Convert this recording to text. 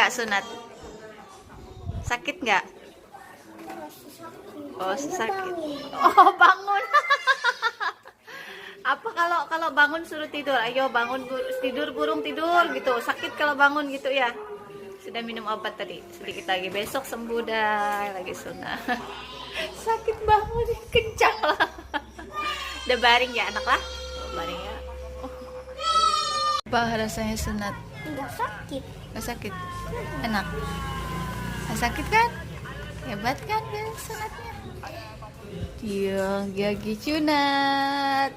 nggak sunat? Sakit nggak? Oh, sakit. Oh, bangun. Apa kalau bangun suruh tidur? Ayo bangun, tidur burung tidur gitu. Sakit kalau bangun gitu ya. Sudah minum obat tadi. Sedikit lagi besok sembuh dah. Lagi sunat. Sakit bangun, kencang lah. Udah baring ya anak lah? Baring ya. Oh. Apa rasanya sunat? Enggak sakit. Nggak sakit? Enak? Nggak sakit kan? Hebat kan guys sunatnya? Iya, gigi sunat.